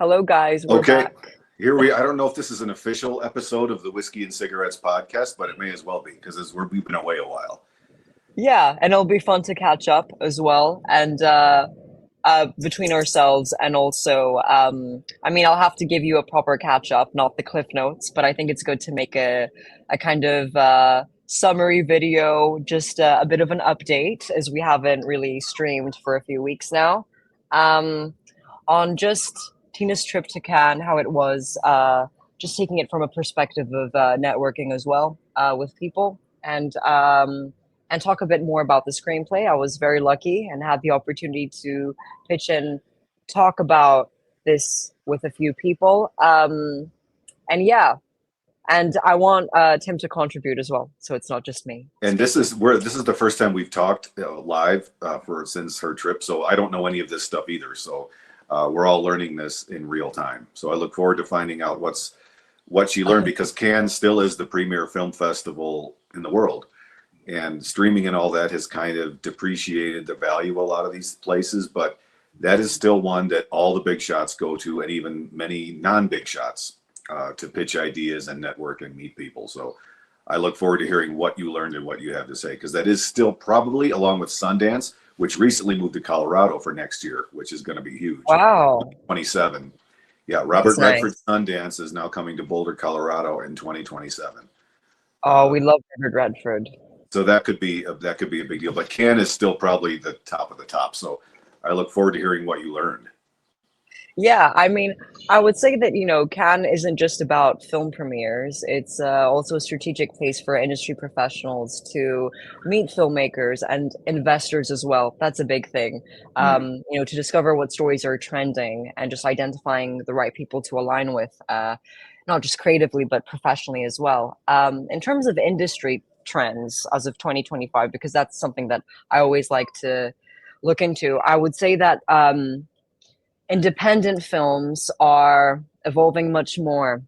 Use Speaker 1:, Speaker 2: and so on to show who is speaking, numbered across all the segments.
Speaker 1: Hello, guys. We're
Speaker 2: Okay,
Speaker 1: back.
Speaker 2: here we. I don't know if this is an official episode of the Whiskey and Cigarettes podcast, but it may as well be because we've been away a while.
Speaker 1: Yeah, and it'll be fun to catch up as well, and between ourselves, and also, I mean, I'll have to give you a proper catch up, not the cliff notes, but I think it's good to make a kind of summary video, just a bit of an update, as we haven't really streamed for a few weeks now, um, on just Tina's trip to Cannes, how it was, just taking it from a perspective of networking as well with people, and talk a bit more about the screenplay. I was very lucky and had the opportunity to pitch and talk about this with a few people. And yeah, and I want Tim to contribute as well, so it's not just me
Speaker 2: And
Speaker 1: speaking.
Speaker 2: this is the first time we've talked live for since her trip, so I don't know any of this stuff either. So we're all learning this in real time. So I look forward to finding out what she learned because Cannes still is the premier film festival in the world. And streaming and all that has kind of depreciated the value of a lot of these places, but that is still one that all the big shots go to, and even many non-big shots to pitch ideas and network and meet people. So I look forward to hearing what you learned and what you have to say, because that is still probably, along with Sundance, which recently moved to Colorado for next year, which is going to be huge.
Speaker 1: Wow,
Speaker 2: 27. Yeah,
Speaker 1: that's
Speaker 2: Robert Redford
Speaker 1: nice.
Speaker 2: Sundance is now coming to Boulder, Colorado in 2027.
Speaker 1: Oh, we love Robert Redford.
Speaker 2: So that could be a big deal. But Cannes is still probably the top of the top. So I look forward to hearing what you learned.
Speaker 1: Yeah, I mean, I would say that, Cannes isn't just about film premieres. It's also a strategic place for industry professionals to meet filmmakers and investors as well. That's a big thing.
Speaker 2: Mm.
Speaker 1: To discover what stories are trending and just identifying the right people to align with, not just creatively, but professionally as well. In terms of industry trends as of 2025, because that's something that I always like to look into, I would say that independent films are evolving much more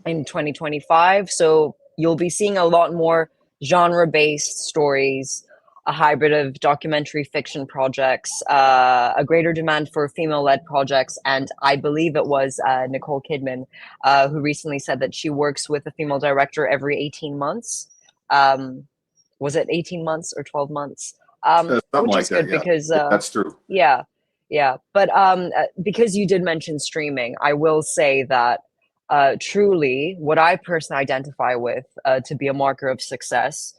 Speaker 1: in 2025. So you'll be seeing a lot more genre based stories, a hybrid of documentary fiction projects, a greater demand for female led projects. And I believe it was Nicole Kidman who recently said that she works with a female director every 18 months. Um, was it 18 months or 12 months?
Speaker 2: Something
Speaker 1: Which
Speaker 2: like
Speaker 1: is
Speaker 2: that.
Speaker 1: good
Speaker 2: Yeah,
Speaker 1: because,
Speaker 2: yeah, that's true.
Speaker 1: yeah, yeah. But because you did mention streaming, I will say that truly what I personally identify with to be a marker of success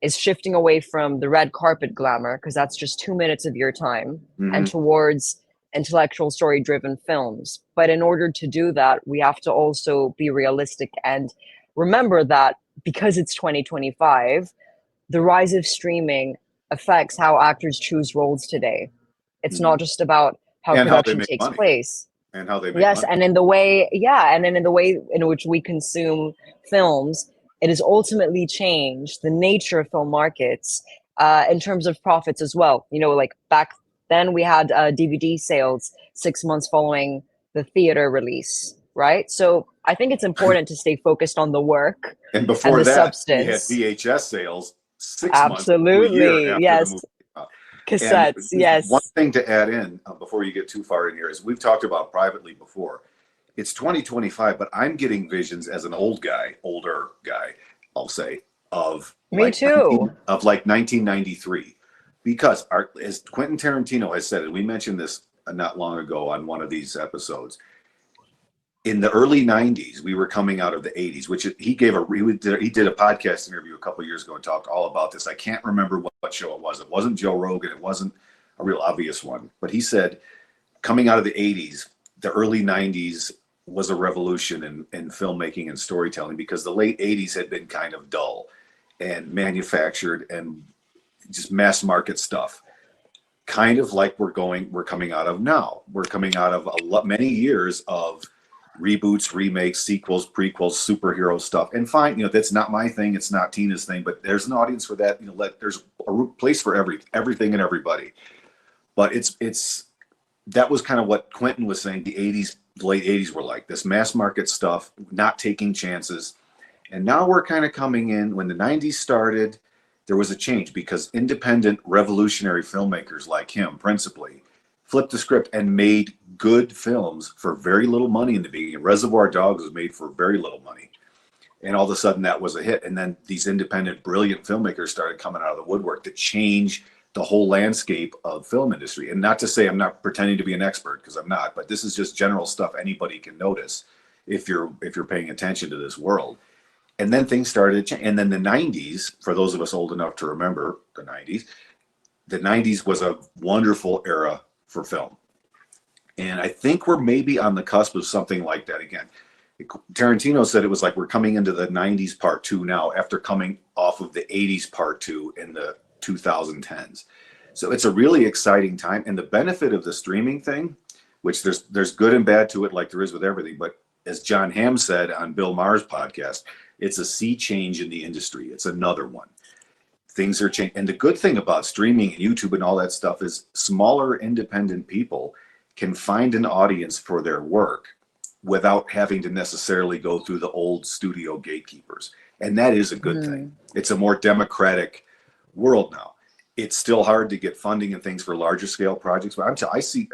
Speaker 1: is shifting away from the red carpet glamour, because that's just 2 minutes of your time, and
Speaker 2: Hmm.
Speaker 1: towards intellectual story driven films. But in order to do that, we have to also be realistic and remember that because it's 2025, the rise of streaming affects how actors choose roles today. It's
Speaker 2: Hmm.
Speaker 1: not just about how
Speaker 2: And how they
Speaker 1: production
Speaker 2: make
Speaker 1: takes
Speaker 2: money.
Speaker 1: place.
Speaker 2: And how they make
Speaker 1: Yes,
Speaker 2: money.
Speaker 1: and in the way, yeah, and then in the way in which we consume films, it has ultimately changed the nature of film markets in terms of profits as well. Like back then we had DVD sales 6 months following the theater release, right? So I think it's important to stay focused on the work
Speaker 2: And
Speaker 1: and
Speaker 2: before
Speaker 1: the
Speaker 2: that, we had
Speaker 1: substance.
Speaker 2: VHS sales 6 months to a year
Speaker 1: Absolutely,
Speaker 2: after the
Speaker 1: yes.
Speaker 2: movie came out. And
Speaker 1: Cassettes,
Speaker 2: just one
Speaker 1: yes.
Speaker 2: thing to add in before you get too far in here is we've talked about privately before. It's 2025, but I'm getting visions as an older guy, I'll say, of
Speaker 1: Me too.
Speaker 2: like 1993, because as Quentin Tarantino has said, and we mentioned this not long ago on one of these episodes, in the early 90s we were coming out of the 80s, which he did a podcast interview a couple of years ago and talked all about this. I can't remember what show it wasn't Joe Rogan, it wasn't a real obvious one, but he said coming out of the 80s, the early 90s was a revolution in filmmaking and storytelling, because the late 80s had been kind of dull and manufactured and just mass market stuff, kind of like we're coming out of now. We're coming out of many years of reboots, remakes, sequels, prequels, superhero stuff. And fine, that's not my thing, it's not Tina's thing, but there's an audience for that. There's a place for everything and everybody. But it's that was kind of what Quentin was saying. The late 80s were like this mass market stuff, not taking chances. And now we're kind of coming in. When the 90s started, there was a change because independent revolutionary filmmakers like him, principally, flipped the script and made good films for very little money in the beginning. Reservoir Dogs was made for very little money. And all of a sudden that was a hit. And then these independent, brilliant filmmakers started coming out of the woodwork to change the whole landscape of film industry. And not to say I'm not pretending to be an expert, because I'm not, but this is just general stuff anybody can notice if you're paying attention to this world. And then things started to change. And then the 90s, for those of us old enough to remember the 90s was a wonderful era for film. And I think we're maybe on the cusp of something like that again. Tarantino said it was like we're coming into the 90s part two now after coming off of the 80s part two in the 2010s. So it's a really exciting time. And the benefit of the streaming thing, which there's good and bad to it like there is with everything, but as John Hamm said on Bill Maher's podcast, it's a sea change in the industry. It's another one. Things are changing. And the good thing about streaming and YouTube and all that stuff is smaller independent people can find an audience for their work without having to necessarily go through the old studio gatekeepers. And that is a good thing. It's a more democratic world now. It's still hard to get funding and things for larger scale projects, but I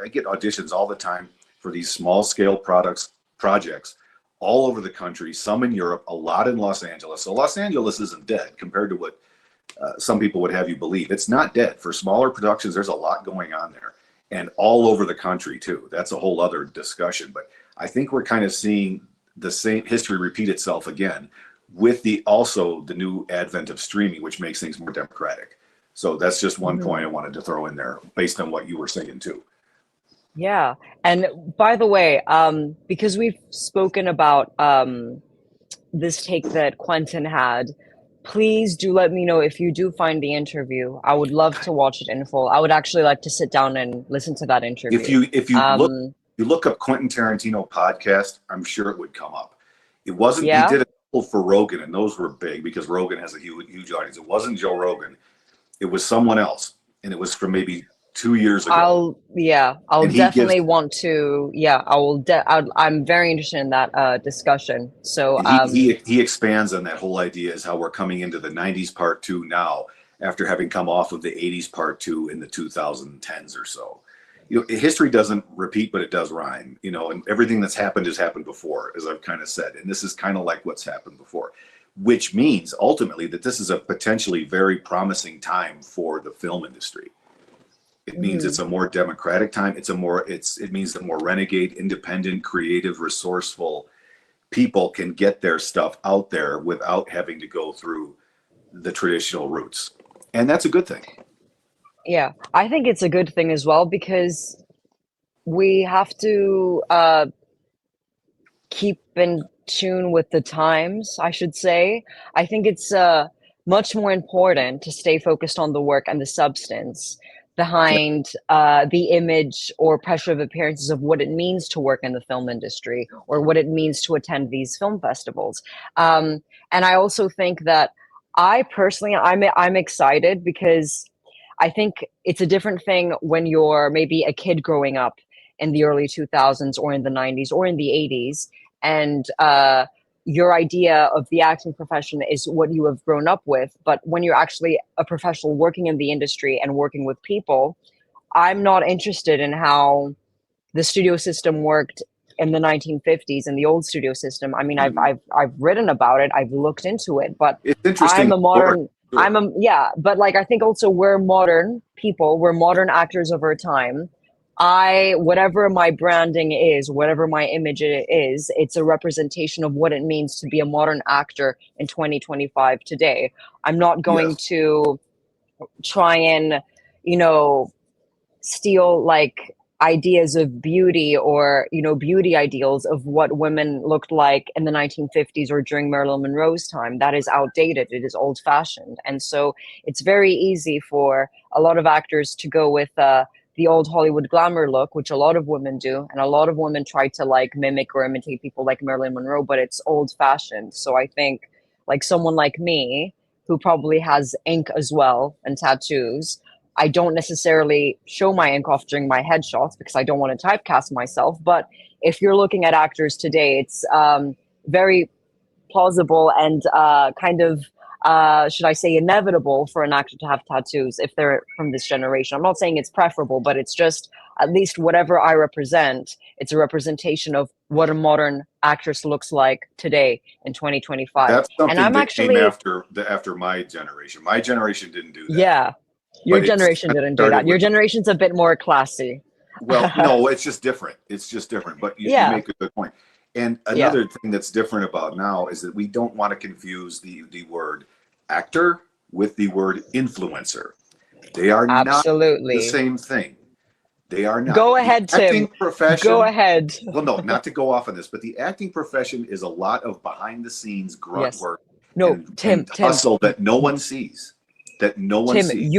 Speaker 2: get auditions all the time for these small scale projects all over the country, some in Europe, a lot in Los Angeles. So Los Angeles isn't dead compared to what some people would have you believe. It's not dead. For smaller productions, there's a lot going on there, and all over the country too. That's a whole other discussion, but I think we're kind of seeing the same history repeat itself again with also the new advent of streaming, which makes things more democratic. So that's just one point I wanted to throw in there based on what you were saying too.
Speaker 1: Yeah. And by the way, because we've spoken about this take that Quentin had, please do let me know if you do find the interview. I would love to watch it in full. I would actually like to sit down and listen to that interview.
Speaker 2: If you look up Quentin Tarantino podcast, I'm sure it would come up. It wasn't. He did a couple for Rogan, and those were big because Rogan has a huge audience. It wasn't Joe Rogan. It was someone else, and it was from maybe 2 years ago.
Speaker 1: I'll definitely want to. Yeah, I will. I'm very interested in that discussion. So
Speaker 2: he expands on that whole idea as how we're coming into the 90s part two now after having come off of the 80s part two in the 2010s or so. You know, history doesn't repeat, but it does rhyme, you know, and everything that's happened has happened before, as I've kind of said. And this is kind of like what's happened before, which means ultimately that this is a potentially very promising time for the film industry. It means it's a more democratic time. It means that more renegade, independent, creative, resourceful people can get their stuff out there without having to go through the traditional routes. And that's a good thing.
Speaker 1: Yeah, I think it's a good thing as well because we have to keep in tune with the times, I should say. I think it's much more important to stay focused on the work and the substance behind the image or pressure of appearances of what it means to work in the film industry or what it means to attend these film festivals. And I also think that I personally, I'm excited because I think it's a different thing when you're maybe a kid growing up in the early 2000s or in the 90s or in the 80s, and your idea of the acting profession is what you have grown up with. But when you're actually a professional working in the industry and working with people, I'm not interested in how the studio system worked in the 1950s and the old studio system. I mean, I've written about it, I've looked into it, but
Speaker 2: it's interesting.
Speaker 1: I'm a modern. But like I think also we're modern people, we're modern actors of our time. Whatever my branding is, whatever my image is, it's a representation of what it means to be a modern actor in 2025 today. I'm not going to try and, steal like ideas of beauty or, beauty ideals of what women looked like in the 1950s or during Marilyn Monroe's time. That is outdated. It is old fashioned. And so it's very easy for a lot of actors to go with, the old Hollywood glamour look, which a lot of women do. And a lot of women try to like mimic or imitate people like Marilyn Monroe, but it's old fashioned. So I think like someone like me, who probably has ink as well and tattoos, I don't necessarily show my ink off during my headshots because I don't want to typecast myself. But if you're looking at actors today, it's very plausible and kind of, should I say, inevitable for an actor to have tattoos if they're from this generation. I'm not saying it's preferable, but it's just, at least whatever I represent, it's a representation of what a modern actress looks like today in 2025.
Speaker 2: That's
Speaker 1: And
Speaker 2: something
Speaker 1: I'm
Speaker 2: that came
Speaker 1: actually,
Speaker 2: after my generation. My generation didn't do that,
Speaker 1: yeah, your
Speaker 2: but it's
Speaker 1: generation
Speaker 2: kind of
Speaker 1: didn't do
Speaker 2: started
Speaker 1: that. Your
Speaker 2: with.
Speaker 1: generation's a bit more classy.
Speaker 2: Well, no, it's just different. It's just different. But you
Speaker 1: Yeah,
Speaker 2: make a good point. And
Speaker 1: yeah,
Speaker 2: another thing that's different about now is that we don't want to confuse the word actor with the word influencer. They are not the
Speaker 1: absolutely.
Speaker 2: same thing. They are not.
Speaker 1: Go
Speaker 2: The
Speaker 1: ahead,
Speaker 2: acting
Speaker 1: Tim. Go
Speaker 2: profession,
Speaker 1: ahead.
Speaker 2: well, no, not to go off on this, but the acting profession is a lot of behind the scenes grunt
Speaker 1: Yes.
Speaker 2: work
Speaker 1: No, Tim,
Speaker 2: and
Speaker 1: Tim,
Speaker 2: hustle that no one sees. That no one
Speaker 1: Tim,
Speaker 2: sees.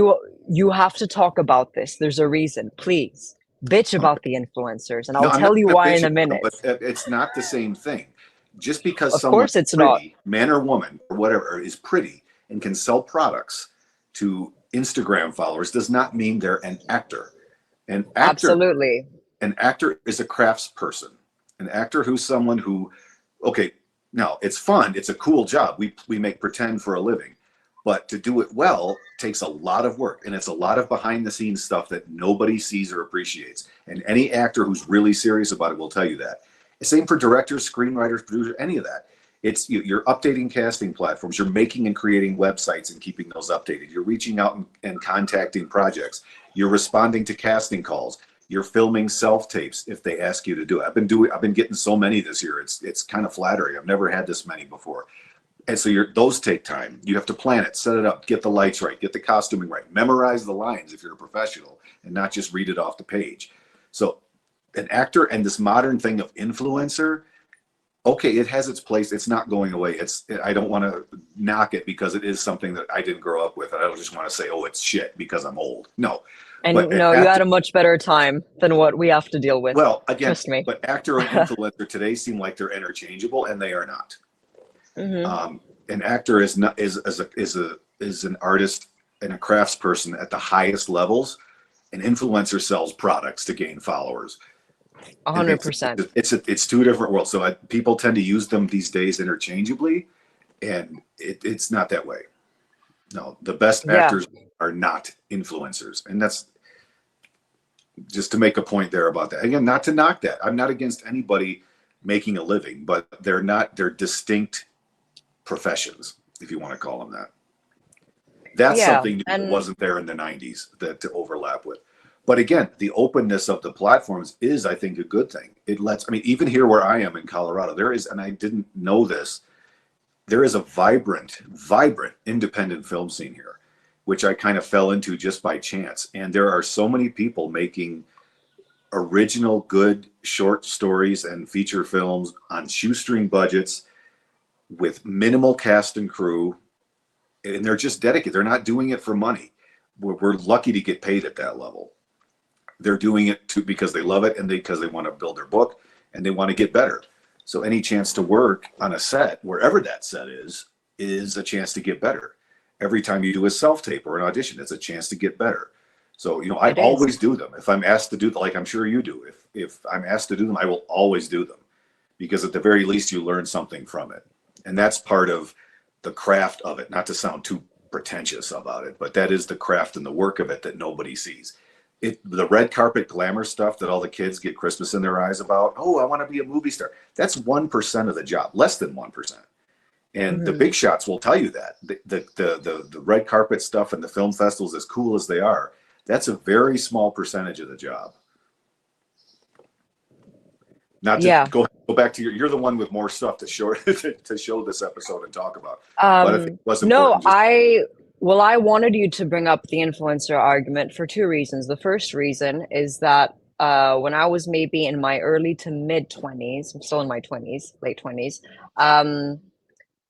Speaker 1: you have to talk about this. There's a reason. Please. Bitch
Speaker 2: Okay.
Speaker 1: about the influencers, and
Speaker 2: No,
Speaker 1: I'll
Speaker 2: I'm not
Speaker 1: tell you
Speaker 2: going to
Speaker 1: why
Speaker 2: bitch
Speaker 1: in a
Speaker 2: about them,
Speaker 1: minute.
Speaker 2: but it's not the same thing. Just because
Speaker 1: Of
Speaker 2: someone's
Speaker 1: course it's not.
Speaker 2: pretty, man or woman or whatever, is pretty and can sell products to Instagram followers does not mean they're an actor. An actor,
Speaker 1: Absolutely.
Speaker 2: an actor is a craftsperson. An actor who's someone who, okay, now it's fun. It's a cool job. We make pretend for a living, but to do it well takes a lot of work, and it's a lot of behind the scenes stuff that nobody sees or appreciates. And any actor who's really serious about it will tell you that. Same for directors, screenwriters, producers, any of that. It's you're updating casting platforms, you're making and creating websites and keeping those updated, you're reaching out and contacting projects, you're responding to casting calls, you're filming self tapes if they ask you to do it. I've been getting so many this year. It's kind of flattering. I've never had this many before. And so those take time. You have to plan it, set it up, get the lights right, get the costuming right, memorize the lines if you're a professional, and not just read it off the page. So an actor and this modern thing of influencer, okay, it has its place. It's not going away. I don't want to knock it because it is something that I didn't grow up with. I don't just want to say, oh, it's shit because I'm old. No, but
Speaker 1: And
Speaker 2: an
Speaker 1: no, you
Speaker 2: actor,
Speaker 1: had a much better time than what we have to deal with.
Speaker 2: well, again,
Speaker 1: Trust me.
Speaker 2: but actor and influencer today seem like they're interchangeable, and they are not.
Speaker 1: Hmm.
Speaker 2: An actor is not is an artist and a craftsperson at the highest levels. An influencer sells products to gain followers, and
Speaker 1: 100%.
Speaker 2: it's two different worlds. So people tend to use them these days interchangeably, and it's not that way. No, the best
Speaker 1: Yeah.
Speaker 2: actors are not influencers, and that's just to make a point there about that. Again, not to knock that. I'm not against anybody making a living, but they're distinct professions, if you want to call them that. That's
Speaker 1: Yeah.
Speaker 2: something new that
Speaker 1: And
Speaker 2: wasn't there in the 90s that to overlap with. But again, the openness of the platforms is, I think, a good thing. It lets, I mean, even here where I am in Colorado, there is, and I didn't know this, there is a vibrant independent film scene here, which I kind of fell into just by chance. And there are so many people making original, good short stories and feature films on shoestring budgets with minimal cast and crew, and they're just dedicated. They're not doing it for money. We're lucky to get paid at that level. They're doing it because they love it and because they want to build their book and they want to get better. So any chance to work on a set, wherever that set is a chance to get better. Every time you do a self tape or an audition, it's a chance to get better. So I
Speaker 1: it is.
Speaker 2: always do them. If I'm asked to do them, like I'm sure you do, if I'm asked to do them, I will always do them because at the very least you learn something from it, and that's part of the craft of it. Not to sound too pretentious about it, but that is the craft and the work of it that nobody sees. The red carpet glamour stuff that all the kids get Christmas in their eyes about. Oh, I want to be a movie star. That's 1% of the job, less than 1%. And the
Speaker 1: Hmm.
Speaker 2: big shots will tell you that the red carpet stuff and the film festivals, as cool as they are, that's a very small percentage of the job. Not to
Speaker 1: Yeah.
Speaker 2: go back to you're the one with more stuff to show to show this episode and talk about. But if it was
Speaker 1: No,
Speaker 2: important, just
Speaker 1: I wanted you to bring up the influencer argument for two reasons. The first reason is that when I was maybe in my early to mid 20s, I'm still in my 20s, late 20s, um,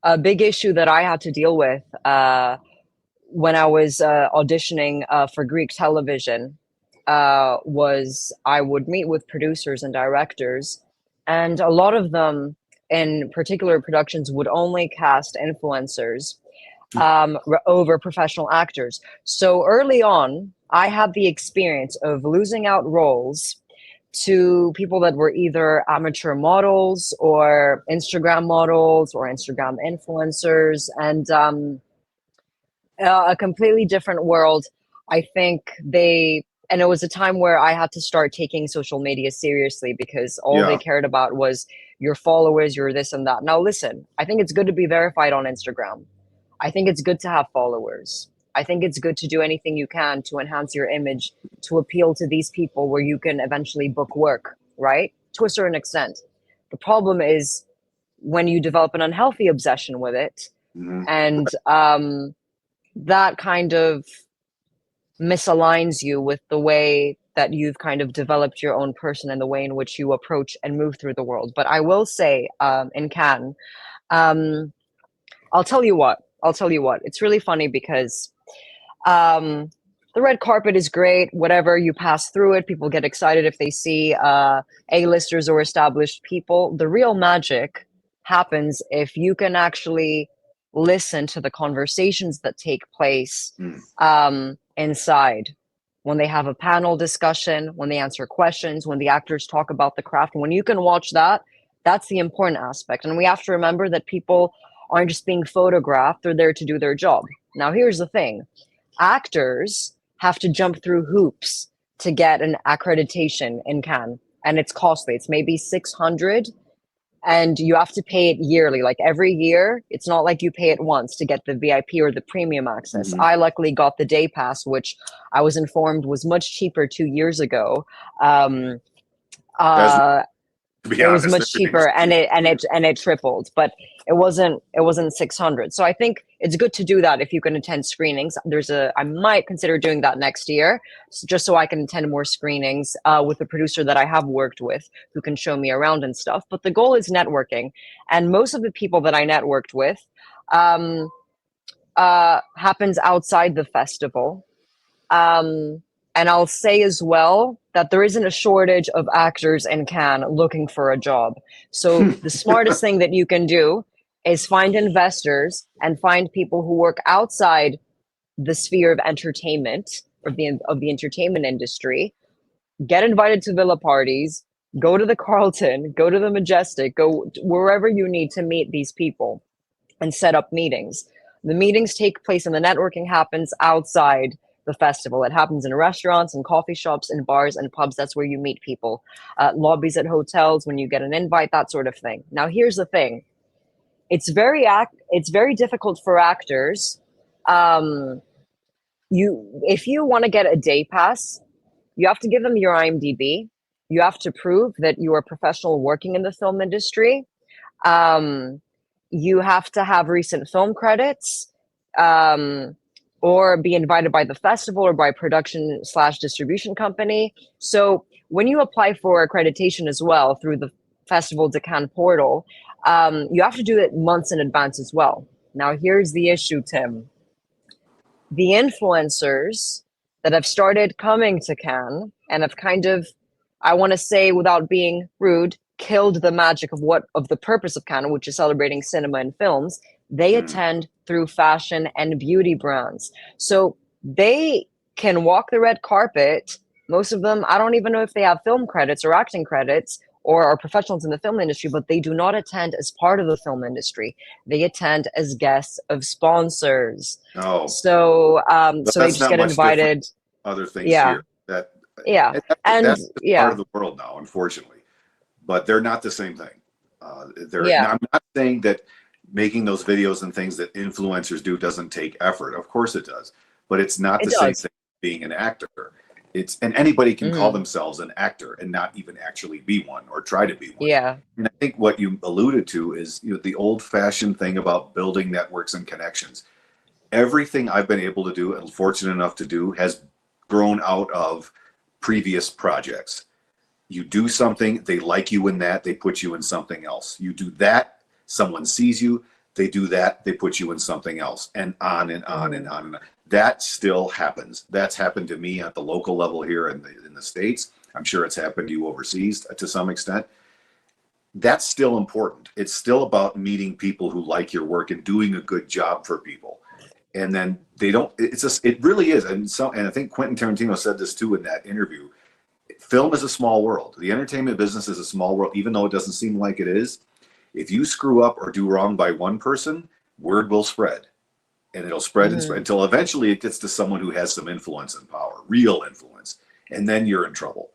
Speaker 1: a big issue that I had to deal with when I was auditioning for Greek television was I would meet with producers and directors, and a lot of them in particular productions would only cast influencers over professional actors. So early on, I had the experience of losing out roles to people that were either amateur models or Instagram influencers, and a completely different world. I think they and it was a time where I had to start taking social media seriously because all they
Speaker 2: Yeah.
Speaker 1: cared about was your followers, your this and that. Now, listen, I think it's good to be verified on Instagram. I think it's good to have followers. I think it's good to do anything you can to enhance your image, to appeal to these people where you can eventually book work, right? To a certain extent. The problem is when you develop an unhealthy obsession with it,
Speaker 2: Hmm.
Speaker 1: and that kind of misaligns you with the way that you've kind of developed your own person and the way in which you approach and move through the world. But I will say, in Cannes, um, I'll tell you what. I'll tell you what. It's really funny because um, the red carpet is great. Whatever you pass through it, people get excited if they see A-listers or established people. The real magic happens if you can actually listen to the conversations that take place
Speaker 2: Mm.
Speaker 1: inside. When they have a panel discussion, when they answer questions, when the actors talk about the craft, when you can watch that, that's the important aspect. And we have to remember that people aren't just being photographed, they're there to do their job. Now, here's the thing: actors have to jump through hoops to get an accreditation in Cannes, and it's costly. It's maybe 600, and you have to pay it yearly, like every year. It's not like you pay it once to get the VIP or the premium access.
Speaker 2: Hmm.
Speaker 1: I luckily got the day pass, which I was informed was much cheaper 2 years ago. Um,
Speaker 2: As
Speaker 1: uh,
Speaker 2: to be
Speaker 1: it was
Speaker 2: honest,
Speaker 1: much cheaper, and it tripled, but it wasn't 600. So I think it's good to do that if you can attend screenings. I might consider doing that next year, just so I can attend more screenings with a producer that I have worked with who can show me around and stuff. But the goal is networking, and most of the people that I networked with um, happens outside the festival. um, and I'll say as well that there isn't a shortage of actors in Cannes looking for a job. So the smartest thing that you can do is find investors and find people who work outside the sphere of entertainment, of the entertainment industry. Get invited to villa parties, go to the Carlton, go to the Majestic, go wherever you need to meet these people and set up meetings. The meetings take place and the networking happens outside the festival. It happens in restaurants and coffee shops and bars and pubs. That's where you meet people. Lobbies at hotels when you get an invite, that sort of thing. Now, here's the thing: it's very difficult for actors. Um, if you want to get a day pass, you have to give them your IMDb. You have to prove that you are a professional working in the film industry. Um, you have to have recent film credits, um, or be invited by the festival or by production slash distribution company. So when you apply for accreditation as well through the Festival de Cannes portal, you have to do it months in advance as well. Now, here's the issue, Tim. The influencers that have started coming to Cannes and have kind of, I want to say without being rude, killed the magic of the purpose of Cannes, which is celebrating cinema and films. They
Speaker 2: Mm.
Speaker 1: attend through fashion and beauty brands. So they can walk the red carpet. Most of them, I don't even know if they have film credits or acting credits or are professionals in the film industry, but they do not attend as part of the film industry. They attend as guests of sponsors.
Speaker 2: No,
Speaker 1: So
Speaker 2: but
Speaker 1: they
Speaker 2: that's
Speaker 1: just
Speaker 2: not
Speaker 1: get
Speaker 2: much different.
Speaker 1: invited.
Speaker 2: Other things
Speaker 1: Yeah,
Speaker 2: here that
Speaker 1: yeah, and
Speaker 2: that's just part
Speaker 1: yeah,
Speaker 2: of the world now, unfortunately. But they're not the same thing. They're. Now,
Speaker 1: yeah,
Speaker 2: I'm not saying that making those videos and things that influencers do doesn't take effort. Of course it does, but it's not
Speaker 1: it
Speaker 2: the same
Speaker 1: does.
Speaker 2: thing as being an actor. And anybody can call
Speaker 1: Hmm.
Speaker 2: themselves an actor and not even actually be one or try to be one.
Speaker 1: Yeah,
Speaker 2: And I think what you alluded to is, the old-fashioned thing about building networks and connections. Everything I've been able to do and fortunate enough to do has grown out of previous projects. You do something, they like you in that, they put you in something else. You do that, someone sees you, they do that, they put you in something else, and on and on and
Speaker 1: hmm,
Speaker 2: on and on. That still happens. That's happened to me at the local level here in the States. I'm sure it's happened to you overseas to some extent. That's still important. It's still about meeting people who like your work and doing a good job for people. And then they don't, it's just, it really is. And I think Quentin Tarantino said this too in that interview. Film is a small world. The entertainment business is a small world, even though it doesn't seem like it is. If you screw up or do wrong by one person, word will spread, and it'll spread
Speaker 1: hmm,
Speaker 2: until eventually it gets to someone who has some influence and power, real influence. and then you're in trouble.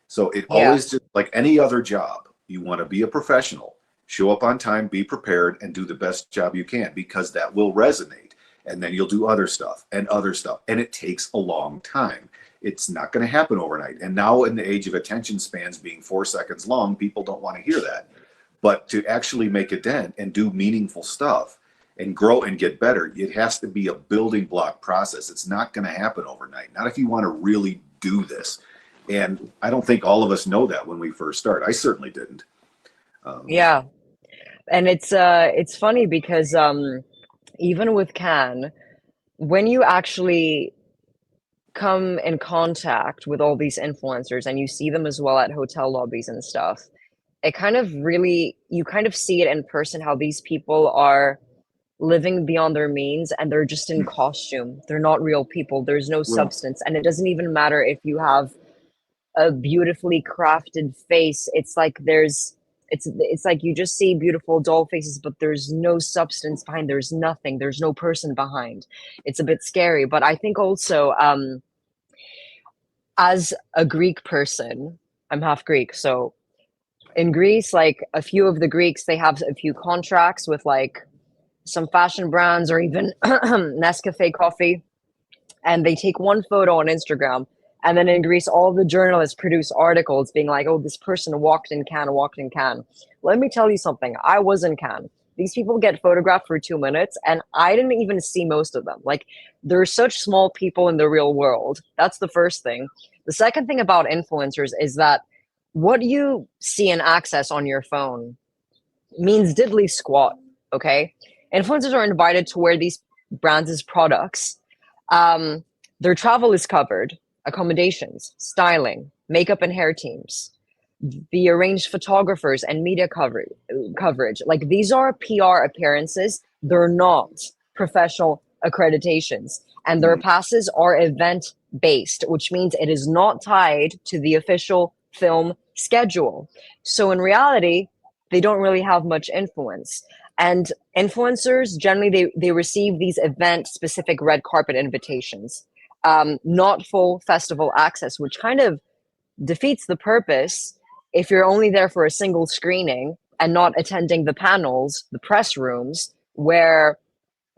Speaker 2: So it
Speaker 1: Yeah.
Speaker 2: always, just like any other job, you want to be a professional, show up on time, be prepared, and do the best job you can, because that will resonate. And then you'll do other stuff and other stuff. And it takes a long time. It's not going to happen overnight. And now, in the age of attention spans being 4 seconds long, people don't want to hear that. But to actually make a dent and do meaningful stuff and grow and get better, it has to be a building block process. It's not going to happen overnight. Not if you want to really do this. And I don't think all of us know that when we first start. I certainly didn't. Um,
Speaker 1: Yeah. And it's funny because even with Can, when you actually come in contact with all these influencers and you see them as well at hotel lobbies and stuff, it kind of really, you kind of see it in person how these people are living beyond their means and they're just in costume. They're not real people. There's no
Speaker 2: well,
Speaker 1: substance. And it doesn't even matter if you have a beautifully crafted face. It's like it's like you just see beautiful doll faces, but there's no substance behind. There's nothing. There's no person behind. It's a bit scary. But I think also as a Greek person, I'm half Greek, so in Greece, like a few of the Greeks, they have a few contracts with like some fashion brands or even Nescafe coffee, and they take one photo on Instagram. And then in Greece, all the journalists produce articles being like, oh, this person walked in Cannes, walked in Cannes. Let me tell you something. I was in Cannes. These people get photographed for 2 minutes, and I didn't even see most of them. Like, there are such small people in the real world. That's the first thing. The second thing about influencers is that what you see and access on your phone means diddly squat, okay? Influencers are invited to wear these brands' products. Um, their travel is covered, accommodations, styling, makeup and hair teams, the arranged photographers and media coverage. Like these are PR appearances. They're not professional accreditations. And their
Speaker 2: mm,
Speaker 1: passes are event based, which means it is not tied to the official film schedule. So in reality, they don't really have much influence. And influencers generally they receive these event specific red carpet invitations, not full festival access, which kind of defeats the purpose if you're only there for a single screening and not attending the panels, the press rooms, where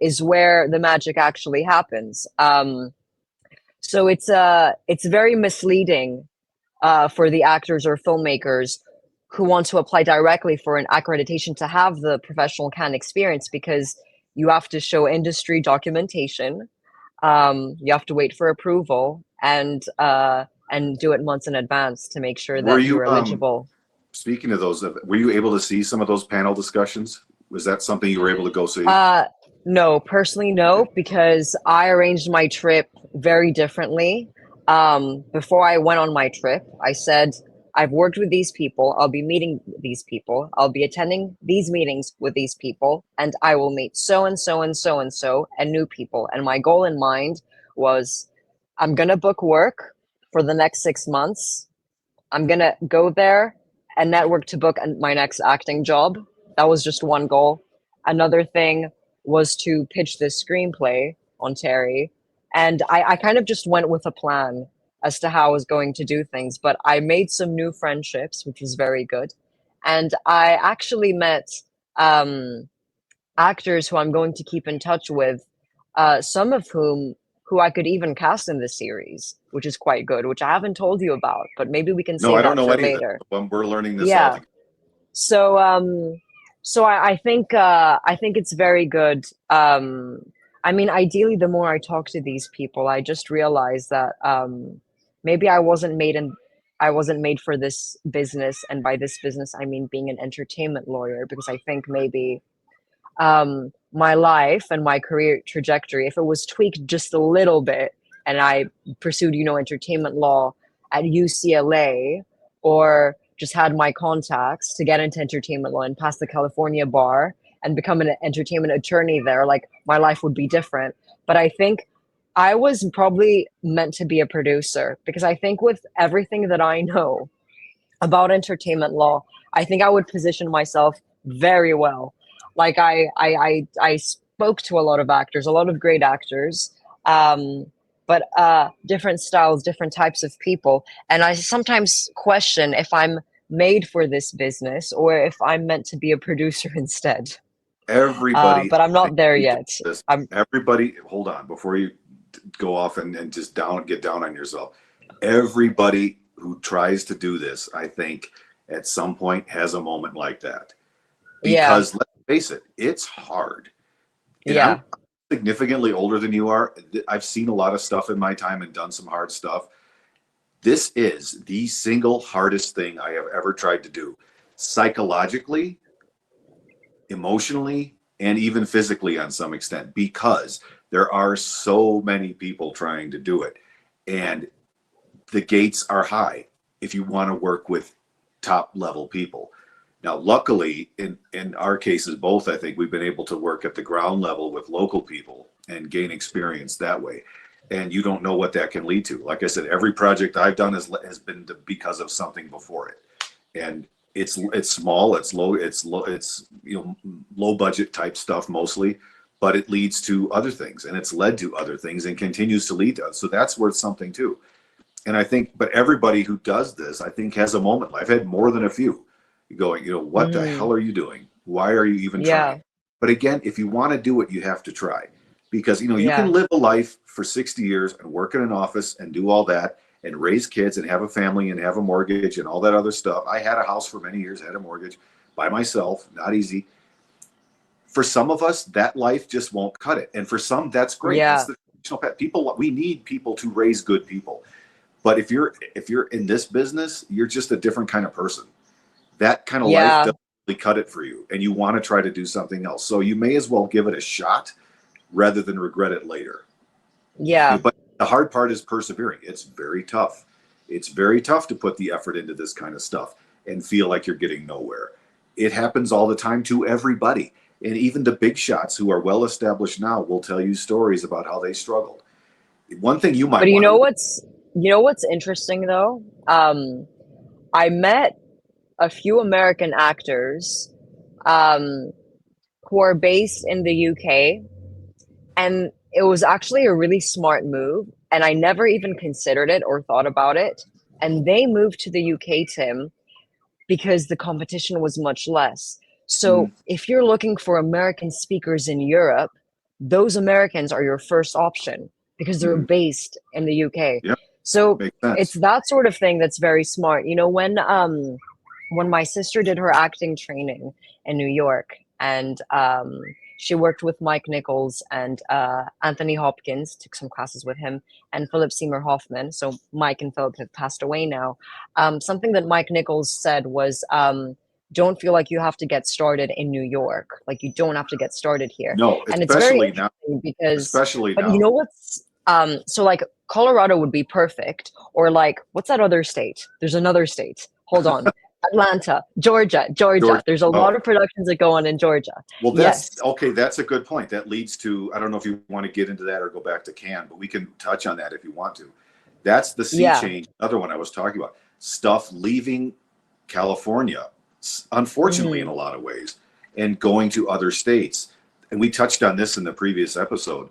Speaker 1: the magic actually happens. So it's very misleading for the actors or filmmakers who want to apply directly for an accreditation to have the professional can experience, because you have to show industry documentation, you have to wait for approval, and do it months in advance to make sure
Speaker 2: were
Speaker 1: that
Speaker 2: you,
Speaker 1: you're eligible.
Speaker 2: speaking of those, were you able to see some of those panel discussions? Was that something you were able to go see?
Speaker 1: Uh, no, personally,
Speaker 2: Okay.
Speaker 1: no, because I arranged my trip very differently. Before I went on my trip, I said, I've worked with these people, I'll be meeting these people, I'll be attending these meetings with these people, and I will meet so and so and so and so and new people. And my goal in mind was I'm gonna book work for the next 6 months. I'm gonna go there and network to book my next acting job. That was just one goal. Another thing was to pitch this screenplay on Terry, and I kind of just went with a plan as to how I was going to do things. But I made some new friendships, which was very good, and I actually met um, actors who I'm going to keep in touch with, some of who I could even cast in this series, which is quite good, which I haven't told you about, but maybe we can
Speaker 2: No, I
Speaker 1: save
Speaker 2: don't
Speaker 1: that
Speaker 2: know
Speaker 1: for
Speaker 2: any of this.
Speaker 1: later.
Speaker 2: We're learning this all
Speaker 1: Yeah.
Speaker 2: together.
Speaker 1: So I think it's very good. I mean, ideally, the more I talk to these people, I just realize that maybe I wasn't made for this business, and by this business, I mean being an entertainment lawyer, because I think maybe my life and my career trajectory, if it was tweaked just a little bit and I pursued, entertainment law at UCLA, or just had my contacts to get into entertainment law and pass the California bar and become an entertainment attorney there, like my life would be different. But I think I was probably meant to be a producer, because I think with everything that I know about entertainment law, I think I would position myself very well. Like I spoke to a lot of actors, a lot of great actors, um, but different styles, different types of people. And I sometimes question if I'm made for this business or if I'm meant to be a producer instead.
Speaker 2: Everybody,
Speaker 1: But I'm
Speaker 2: I think
Speaker 1: not there
Speaker 2: we do
Speaker 1: yet.
Speaker 2: this.
Speaker 1: I'm,
Speaker 2: Everybody, hold on before you go off and just get down on yourself. Everybody who tries to do this, I think, at some point has a moment like that.
Speaker 1: yeah,
Speaker 2: Because let's face it, it's hard. And I'm
Speaker 1: yeah,
Speaker 2: significantly older than you are. I've seen a lot of stuff in my time and done some hard stuff. This is the single hardest thing I have ever tried to do. Psychologically, emotionally, and even physically on some extent, because there are so many people trying to do it. And the gates are high if you want to work with top level people. Now, luckily, in our cases, both, I think we've been able to work at the ground level with local people and gain experience that way. And you don't know what that can lead to. Like I said, every project I've done has been because of something before it. And it's small, it's low budget type stuff mostly, but it leads to other things, and it's led to other things and continues to lead to us. So that's worth something too. And I think, but everybody who does this, I think, has a moment. I've had more than a few going, what the
Speaker 1: mm,
Speaker 2: hell are you doing? Why are you even trying?
Speaker 1: yeah,
Speaker 2: But again, if you want to do it, you have to try, because, you can
Speaker 1: yeah,
Speaker 2: live a life for 60 years and work in an office and do all that and raise kids and have a family and have a mortgage and all that other stuff. I had a house for many years, had a mortgage by myself, not easy. For some of us, that life just won't cut it. And for some, that's great. That's
Speaker 1: yeah,
Speaker 2: the traditional path. People, we need people to raise good people. But if you're in this business, you're just a different kind of person. That kind of life
Speaker 1: yeah,
Speaker 2: doesn't really cut it for you, and you want to try to do something else. So you may as well give it a shot rather than regret it later.
Speaker 1: yeah.
Speaker 2: But the hard part is persevering. It's very tough. It's very tough to put the effort into this kind of stuff and feel like you're getting nowhere. It happens all the time to everybody. And even the big shots who are well established now will tell you stories about how they struggled. One thing you
Speaker 1: But
Speaker 2: might want to look.
Speaker 1: you know what's interesting though? I met a few American actors um, who are based in the UK, and it was actually a really smart move. And I never even considered it or thought about it. And they moved to the UK, Tim, because the competition was much less. So
Speaker 2: Mm,
Speaker 1: if you're looking for American speakers in Europe, those Americans are your first option because they're
Speaker 2: mm,
Speaker 1: based in the UK.
Speaker 2: yep,
Speaker 1: So
Speaker 2: makes
Speaker 1: it's
Speaker 2: sense.
Speaker 1: that sort of thing that's very smart. You know, when my sister did her acting training in New York, and she worked with Mike Nichols and Anthony Hopkins, took some classes with him, and Philip Seymour Hoffman. So Mike and Philip have passed away now. Something that Mike Nichols said was, don't feel like you have to get started in New York. Like you don't have to get started here.
Speaker 2: No,
Speaker 1: And it's very
Speaker 2: especially now.
Speaker 1: interesting because,
Speaker 2: Especially
Speaker 1: but you
Speaker 2: now.
Speaker 1: know what's, so like Colorado would be perfect, or like, what's that other state? There's another state. Hold on. Atlanta, Georgia,
Speaker 2: George.
Speaker 1: Georgia. There's a lot
Speaker 2: Oh,
Speaker 1: of productions that go on in Georgia.
Speaker 2: well, that's
Speaker 1: Yes.
Speaker 2: okay. That's a good point. That leads to, I don't know if you want to get into that or go back to Cannes, but we can touch on that if you want to. That's the sea
Speaker 1: Yeah.
Speaker 2: change. Another one I was talking about. Stuff leaving California, unfortunately, in
Speaker 1: Hmm.
Speaker 2: a lot of ways, and going to other states. And we touched on this in the previous episode.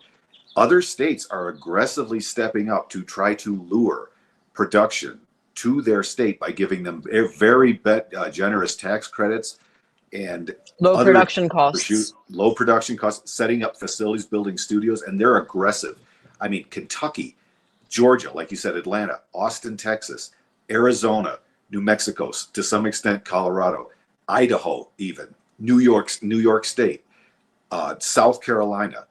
Speaker 2: Other states are aggressively stepping up to try to lure production to their state by giving them very generous tax credits and
Speaker 1: Low
Speaker 2: other
Speaker 1: production costs.
Speaker 2: low production costs, setting up facilities, building studios, and they're aggressive. I mean, Kentucky, Georgia, like you said, Atlanta, Austin, Texas, Arizona, New Mexico, to some extent, Colorado, Idaho, even New York State, South Carolina.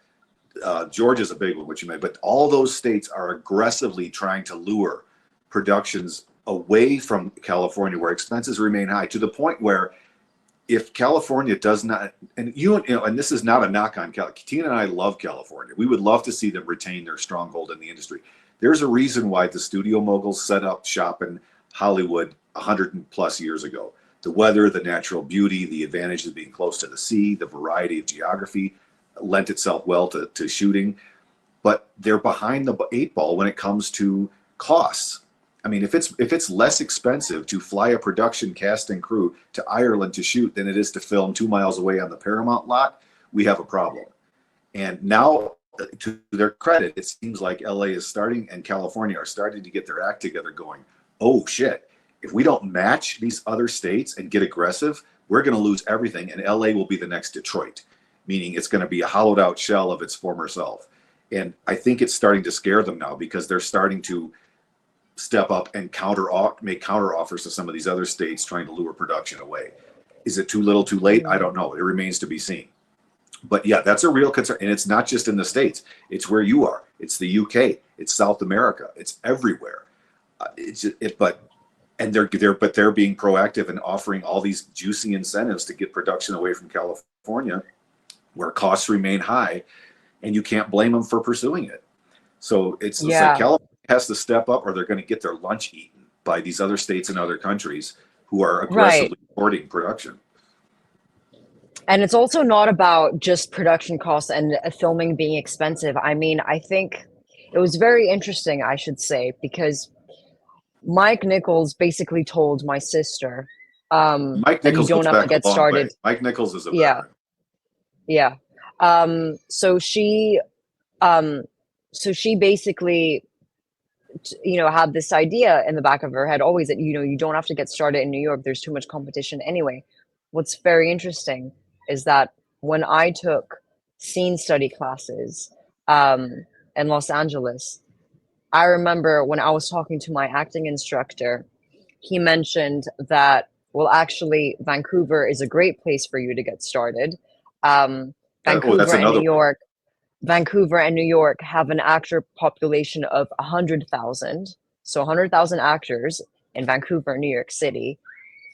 Speaker 2: Georgia's a big one, which you may, but all those states are aggressively trying to lure productions away from California, where expenses remain high, to the point where if California does not, and and this is not a knock on California. Tina and I love California. We would love to see them retain their stronghold in the industry. There's a reason why the studio moguls set up shop in Hollywood 100+ years ago. The weather, the natural beauty, the advantages of being close to the sea, the variety of geography lent itself well to shooting. But they're behind the eight ball when it comes to costs. I mean, if it's less expensive to fly a production cast and crew to Ireland to shoot than it is to film 2 miles away on the Paramount lot, we have a problem. And now to their credit, it seems like LA is starting and California are starting to get their act together going, oh shit, if we don't match these other states and get aggressive, we're going to lose everything. And LA will be the next Detroit, meaning it's going to be a hollowed out shell of its former self. And I think it's starting to scare them now because they're starting to step up and make counter offers to some of these other states trying to lure production away. Is it too little, too late? I don't know. It remains to be seen. But yeah, that's a real concern. And it's not just in the States. It's where you are. It's the UK. It's South America. It's everywhere. They're being proactive and offering all these juicy incentives to get production away from California, where costs remain high, and you can't blame them for pursuing it. So it's like California has to step up, or they're going to get their lunch eaten by these other states and other countries who are aggressively supporting production.
Speaker 1: And it's also not about just production costs and filming being expensive. I mean, I think it was very interesting, I should say, because Mike Nichols basically told my sister
Speaker 2: Mike
Speaker 1: that you
Speaker 2: Nichols
Speaker 1: don't
Speaker 2: goes
Speaker 1: have to
Speaker 2: back
Speaker 1: get
Speaker 2: a long
Speaker 1: started.
Speaker 2: way. Mike Nichols is a
Speaker 1: Yeah,
Speaker 2: veteran.
Speaker 1: yeah. So she basically, had this idea in the back of her head always that, you don't have to get started in New York. There's too much competition anyway. What's very interesting is that when I took scene study classes in Los Angeles, I remember when I was talking to my acting instructor, he mentioned that, well, actually, Vancouver is a great place for you to get started. Um,
Speaker 2: That's
Speaker 1: Vancouver and
Speaker 2: another
Speaker 1: New
Speaker 2: one.
Speaker 1: York Vancouver and New York have an actor population of 100,000. So 100,000 actors in Vancouver, New York City,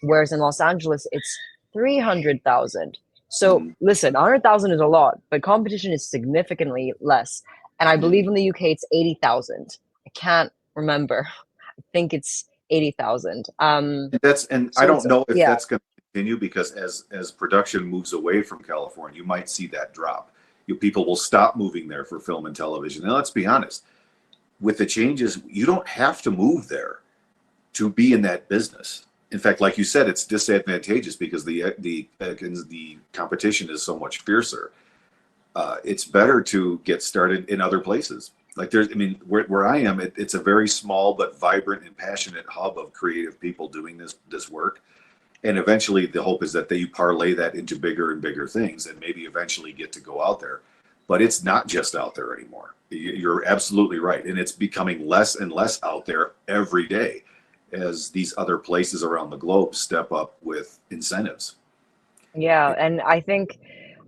Speaker 1: whereas in Los Angeles, it's 300,000. So listen, 100,000 is a lot, but competition is significantly less. And I believe in the UK, it's 80,000. I can't remember. I think it's 80,000.
Speaker 2: I don't know if
Speaker 1: yeah,
Speaker 2: that's going to continue, because as production moves away from California, you might see that drop. People will stop moving there for film and television. And let's be honest, with the changes, you don't have to move there to be in that business. In fact, like you said, it's disadvantageous because the competition is so much fiercer. It's better to get started in other places. Like where I am, it's a very small but vibrant and passionate hub of creative people doing this work. And eventually the hope is that you parlay that into bigger and bigger things and maybe eventually get to go out there. But it's not just out there anymore. You're absolutely right. And it's becoming less and less out there every day as these other places around the globe step up with incentives.
Speaker 1: yeah. And I think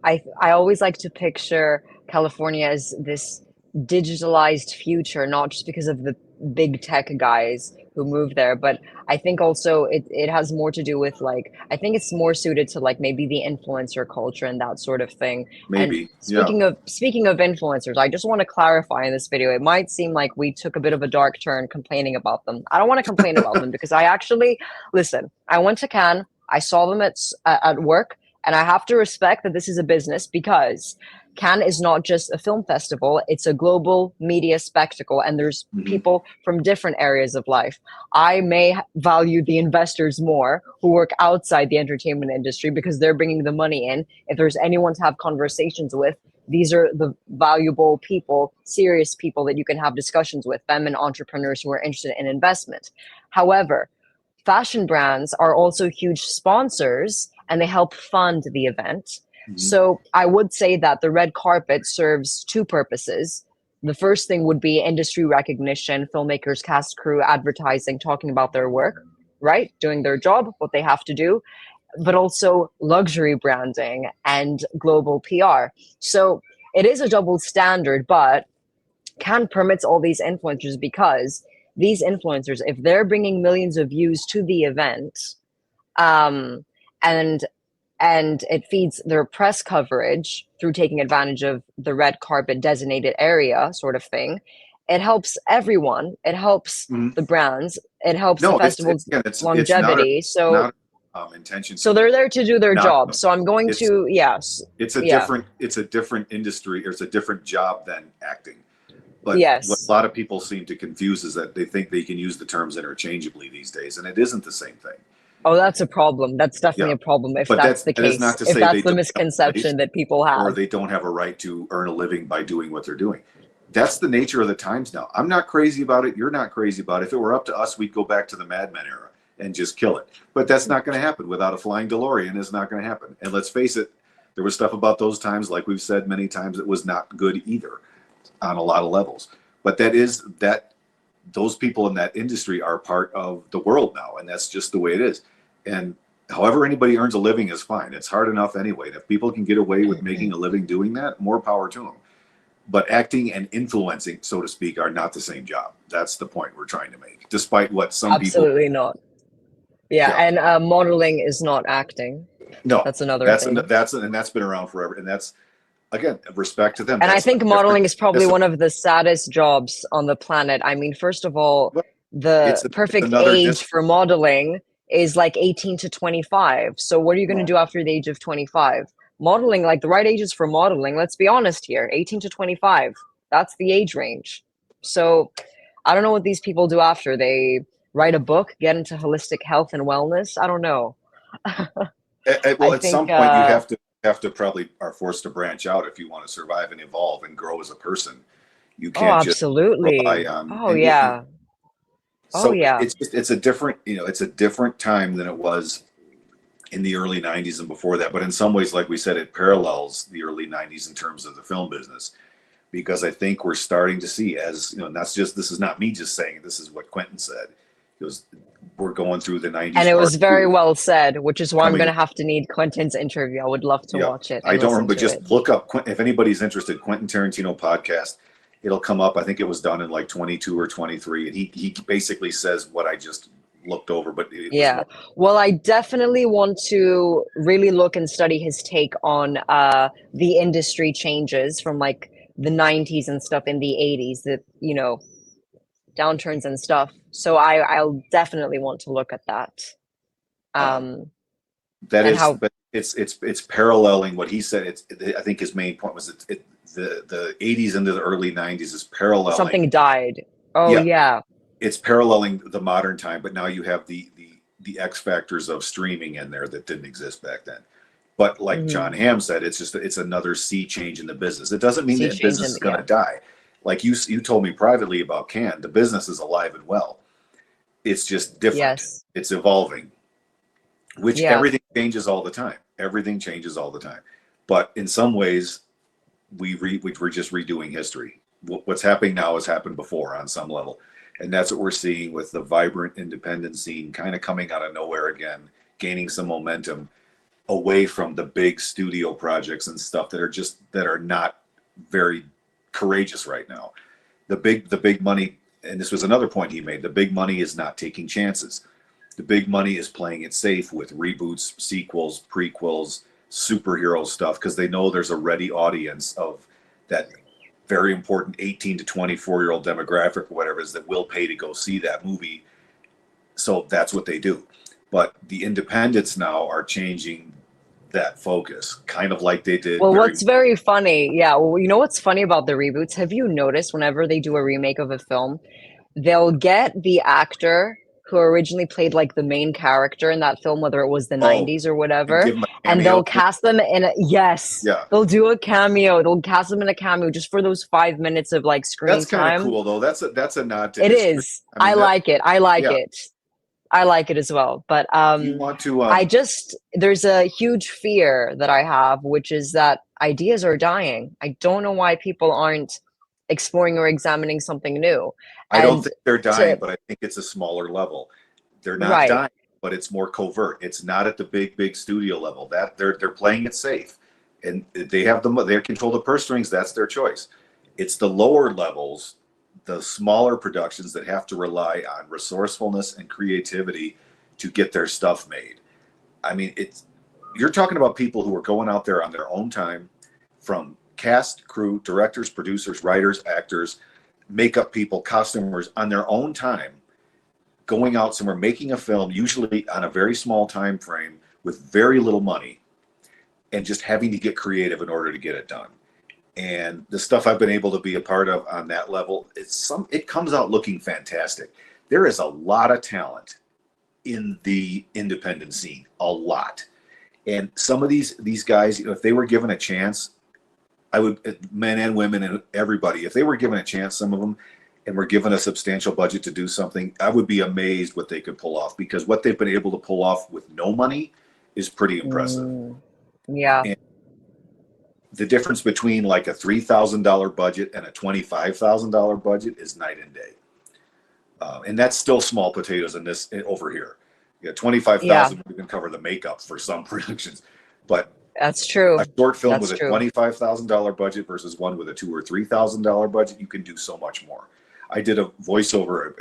Speaker 1: I always like to picture California as this digitalized future, not just because of the big tech guys who move there, but I think also it has more to do with, like, I think it's more suited to, like, maybe the influencer culture and that sort of thing. And
Speaker 2: Maybe, yeah.
Speaker 1: speaking of influencers, I just want to clarify in this video, it might seem like we took a bit of a dark turn complaining about them. I don't want to complain about them because I actually, listen, I went to Cannes, I saw them at work, and I have to respect that this is a business, because Cannes is not just a film festival, it's a global media spectacle, and there's people from different areas of life. I may value the investors more who work outside the entertainment industry because they're bringing the money in. If there's anyone to have conversations with, these are the valuable people, serious people that you can have discussions with, them and entrepreneurs who are interested in investment. However, fashion brands are also huge sponsors and they help fund the event. So I would say that the red carpet serves two purposes. The first thing would be industry recognition, filmmakers, cast, crew, advertising, talking about their work, right? Doing their job, what they have to do, but also luxury branding and global PR. So it is a double standard, but Cannes permits all these influencers because these influencers, if they're bringing millions of views to the event, um, and it feeds their press coverage through taking advantage of the red carpet designated area sort of thing, it helps everyone. It helps the brands. It helps the
Speaker 2: No,
Speaker 1: festival's
Speaker 2: it's
Speaker 1: longevity.
Speaker 2: not intention
Speaker 1: So
Speaker 2: to
Speaker 1: they're there to do their
Speaker 2: knock
Speaker 1: job.
Speaker 2: them.
Speaker 1: So I'm going
Speaker 2: It's
Speaker 1: to, yes.
Speaker 2: it's a
Speaker 1: Yeah.
Speaker 2: different industry, or it's a different job than acting. But
Speaker 1: Yes.
Speaker 2: what a lot of people seem to confuse is that they think they can use the terms interchangeably these days, and it isn't the same thing.
Speaker 1: Oh, that's a problem. That's definitely
Speaker 2: Yeah.
Speaker 1: a problem if
Speaker 2: But
Speaker 1: that's the
Speaker 2: that is
Speaker 1: case.
Speaker 2: not to
Speaker 1: If
Speaker 2: say
Speaker 1: that's
Speaker 2: they
Speaker 1: the
Speaker 2: don't have a right
Speaker 1: misconception that people
Speaker 2: or
Speaker 1: have.
Speaker 2: they don't have a right to earn a living by doing what they're doing. That's the nature of the times now. I'm not crazy about it. You're not crazy about it. If it were up to us, we'd go back to the Mad Men era and just kill it. But that's not going to happen without a flying DeLorean. It's not going to happen. And let's face it, there was stuff about those times, like we've said many times, that was not good either on a lot of levels. But that those people in that industry are part of the world now, and that's just the way it is. And however anybody earns a living is fine. It's hard enough anyway. And if people can get away with making a living doing that, more power to them. But acting and influencing, so to speak, are not the same job. That's the point we're trying to make. Despite what some people,
Speaker 1: Absolutely not. Yeah,
Speaker 2: yeah,
Speaker 1: and modeling is not acting.
Speaker 2: no,
Speaker 1: That's another thing.
Speaker 2: and that's been around forever. And that's again, respect to them.
Speaker 1: And I
Speaker 2: That's a
Speaker 1: think
Speaker 2: different
Speaker 1: modeling is probably
Speaker 2: discipline.
Speaker 1: one of the saddest jobs on the planet. I mean, first of all,
Speaker 2: But
Speaker 1: the
Speaker 2: it's
Speaker 1: perfect
Speaker 2: another
Speaker 1: age
Speaker 2: discipline.
Speaker 1: for modeling is like 18 to 25. So what are you going to
Speaker 2: No,
Speaker 1: do after the age of 25? Modeling, like the right ages for modeling, let's be honest here, 18 to 25. That's the age range. So I don't know what these people do after. They write a book, get into holistic health and wellness. I don't know.
Speaker 2: well,
Speaker 1: I
Speaker 2: at
Speaker 1: think
Speaker 2: some point you have to probably are forced to branch out if you want to survive and evolve and grow as a person. You
Speaker 1: oh,
Speaker 2: can't just rely
Speaker 1: absolutely.
Speaker 2: on
Speaker 1: Oh yeah. Oh
Speaker 2: so
Speaker 1: yeah.
Speaker 2: it's a different it's a different time than it was in the early 90s and before that, but in some ways, like we said, it parallels the early 90s in terms of the film business, because I think we're starting to see, as and that's just, this is not me just saying it, this is what Quentin said. He goes, we're going through the
Speaker 1: And
Speaker 2: 90s
Speaker 1: it
Speaker 2: part
Speaker 1: was very
Speaker 2: two
Speaker 1: well said, which is why I'm going
Speaker 2: coming.
Speaker 1: to have to need Quentin's interview. I would love to
Speaker 2: Yeah,
Speaker 1: watch it
Speaker 2: I
Speaker 1: and
Speaker 2: don't
Speaker 1: listen
Speaker 2: remember.
Speaker 1: to it.
Speaker 2: Just look up if anybody's interested. Quentin Tarantino podcast. It'll come up. I think it was done in like 22 or 23, and he basically says what I just looked over, but it was
Speaker 1: Yeah.
Speaker 2: more.
Speaker 1: Well, I definitely want to really look and study his take on the industry changes from like the 90s and stuff in the 80s, the, downturns and stuff. So I'll definitely want to look at that.
Speaker 2: Uh,
Speaker 1: Um,
Speaker 2: that
Speaker 1: and
Speaker 2: is,
Speaker 1: how,
Speaker 2: but it's paralleling what he said. I think his main point was the 80s into the early 90s is paralleling.
Speaker 1: something died. Oh,
Speaker 2: Yeah,
Speaker 1: yeah.
Speaker 2: it's paralleling the modern time, but now you have the X factors of streaming in there that didn't exist back then. But like
Speaker 1: Hmm.
Speaker 2: John Hamm said, it's another sea change in the business. It doesn't mean
Speaker 1: Sea
Speaker 2: that
Speaker 1: change
Speaker 2: business
Speaker 1: and
Speaker 2: is going
Speaker 1: yeah.
Speaker 2: to die. Like you told me privately about Can, the business is alive and well. It's just different.
Speaker 1: Yes.
Speaker 2: It's evolving, which
Speaker 1: Yeah.
Speaker 2: everything changes all the time. Everything changes all the time. But in some ways, we're just redoing history. What's happening now has happened before on some level, and that's what we're seeing with the vibrant independent scene kind of coming out of nowhere again, gaining some momentum away from the big studio projects and stuff that are not very courageous right now. The big money, and this was another point he made, the big money is not taking chances. The big money is playing it safe with reboots, sequels, prequels, superhero stuff, because they know there's a ready audience of that very important 18 to 24-year-old demographic or whatever it is that will pay to go see that movie. So that's what they do. But the independents now are changing that focus, kind of like they did
Speaker 1: Well,
Speaker 2: very.
Speaker 1: what's very funny, yeah, well, you know what's funny about the reboots? Have you noticed whenever they do a remake of a film, they'll get the actor who originally played like the main character in that film, whether it was the
Speaker 2: Oh,
Speaker 1: 90s or
Speaker 2: and
Speaker 1: whatever,
Speaker 2: give them a
Speaker 1: and
Speaker 2: cameo.
Speaker 1: they'll cast them in a, yes,
Speaker 2: Yeah,
Speaker 1: they'll do a cameo. They'll cast them in a cameo just for those 5 minutes of like
Speaker 2: that's
Speaker 1: screen
Speaker 2: kind of
Speaker 1: time.
Speaker 2: cool though. That's a nod to
Speaker 1: It
Speaker 2: history.
Speaker 1: is.
Speaker 2: I
Speaker 1: I
Speaker 2: mean that.
Speaker 1: like it. I like
Speaker 2: Yeah,
Speaker 1: it. I like it as well. But
Speaker 2: if you want to,
Speaker 1: I just there's a huge fear that I have, which is that ideas are dying. I don't know why people aren't exploring or examining something new.
Speaker 2: I don't
Speaker 1: And
Speaker 2: think they're dying,
Speaker 1: to
Speaker 2: but I think it's a smaller level. They're not
Speaker 1: right,
Speaker 2: dying, but it's more covert. It's not at the big studio level. That they're playing it safe, and they control the purse strings. That's their choice. It's the lower levels, the smaller productions that have to rely on resourcefulness and creativity to get their stuff made. I mean, it's you're talking about people who are going out there on their own time, from cast, crew, directors, producers, writers, actors, makeup people, costumers on their own time, going out somewhere, making a film, usually on a very small time frame with very little money, and just having to get creative in order to get it done. And the stuff I've been able to be a part of on that level, it comes out looking fantastic. There is a lot of talent in the independent scene, a lot. And some of these guys, if they were given a chance, I would, men and women and everybody, if they were given a chance, some of them, and were given a substantial budget to do something, I would be amazed what they could pull off, because what they've been able to pull off with no money is pretty impressive.
Speaker 1: Yeah.
Speaker 2: And the difference between like a $3,000 budget and a $25,000 budget is night and day. And that's still small potatoes in this over here. Yeah, 25,000 would even cover the makeup for some productions, but
Speaker 1: that's true.
Speaker 2: a short film
Speaker 1: That's
Speaker 2: with a
Speaker 1: true.
Speaker 2: $25,000 budget versus one with a $2,000 or $3,000 budget, you can do so much more. I did a voiceover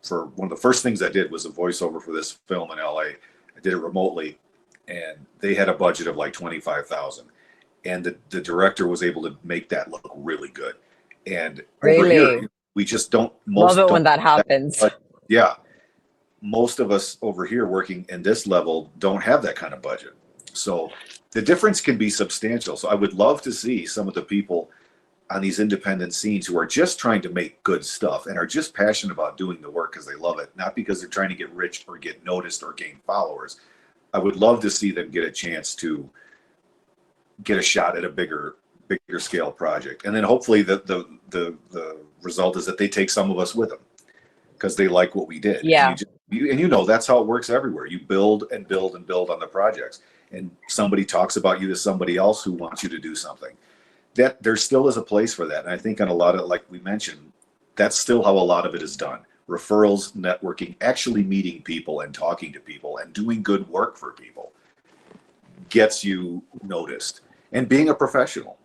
Speaker 2: for one of the first things I did was a voiceover for this film in LA. I did it remotely, and they had a budget of like 25,000, and the director was able to make that look really good. And over here, we just don't.
Speaker 1: Love it when that happens.
Speaker 2: But yeah, most of us over here working in this level don't have that kind of budget. So the difference can be substantial. So I would love to see some of the people on these independent scenes who are just trying to make good stuff and are just passionate about doing the work because they love it, not because they're trying to get rich or get noticed or gain followers. I would love to see them get a chance to get a shot at a bigger scale project. And then hopefully the result is that they take some of us with them because they like what we did.
Speaker 1: Yeah.
Speaker 2: And you know, that's how it works everywhere. You build and build and build on the projects, and somebody talks about you to somebody else who wants you to do something. That there still is a place for that. And I think on a lot of, like we mentioned, that's still how a lot of it is done. Referrals, networking, actually meeting people and talking to people and doing good work for people gets you noticed. And being a professional,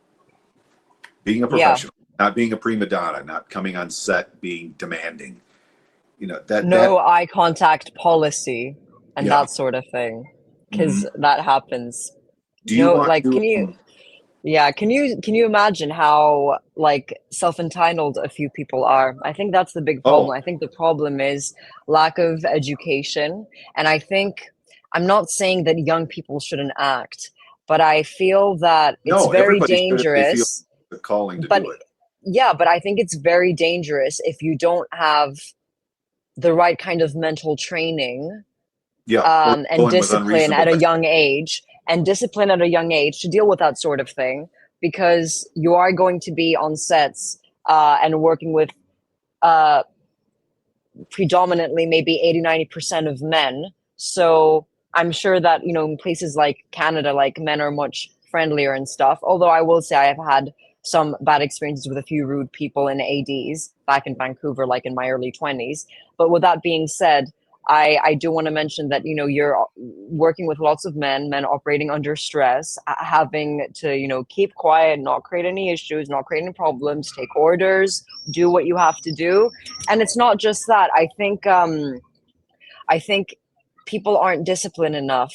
Speaker 2: not being a prima donna, not coming on set, being demanding, you know,
Speaker 1: no eye contact policy and that sort of thing. Because that happens.
Speaker 2: Do you want
Speaker 1: like,
Speaker 2: to,
Speaker 1: can you imagine how like self-entitled a few people are? I think that's the big problem. I think the problem is lack of education. And I think, I'm not saying that young people shouldn't act, but I feel that it's very dangerous.
Speaker 2: The calling to do it.
Speaker 1: Yeah, but I think it's very dangerous if you don't have the right kind of mental training. And discipline at a young age, to deal with that sort of thing, because you are going to be on sets and working with predominantly maybe 80-90% of men. So I'm sure that, you know, in places like Canada, like, men are much friendlier and stuff. Although I will say I have had some bad experiences with a few rude people in ADs back in Vancouver, like in my early 20s. But with that being said, I do want to mention that, you know, you're working with lots of men operating under stress, having to, you know, keep quiet, not create any issues, not create any problems, take orders, do what you have to do. And it's not just that. I think people aren't disciplined enough